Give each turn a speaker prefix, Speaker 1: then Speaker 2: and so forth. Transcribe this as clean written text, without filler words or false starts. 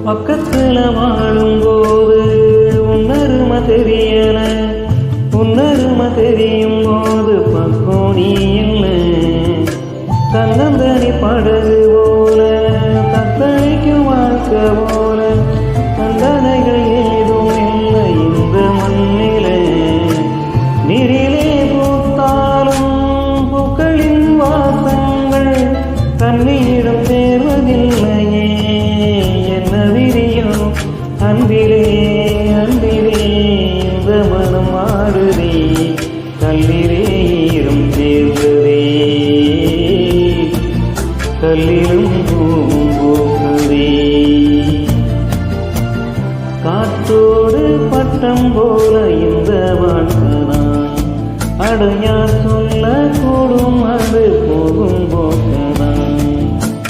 Speaker 1: பக்கத்துல வாழும்போது உன்னருமை தெரியல, உன்னருமை தெரியும் போது பக்கம் நீ இல்லை. தன்னந்தனி படகு போல தத்தளிக்கும் வாழ்க்கை போல தண்டனைகள் ஏதும் இல்லை இந்த மண்ணிலே. நீரிலே பூத்தாலும் பூக்களின் வாசங்கள் கண்ணீரிடம் சேர்வதில்லையே. என்ன விரியும் அன்பிலே அன்பிலே இந்த மனம் ஆடுதே, கல்லிலே ஈரம் சேர்ந்ததே, கல்லிலும் பூவும் பூக்குதே. காற்றோடு பட்டம் போல இந்த வாழ்க்கை அடையார் சொல்ல கூடும், அது போகும் போக்க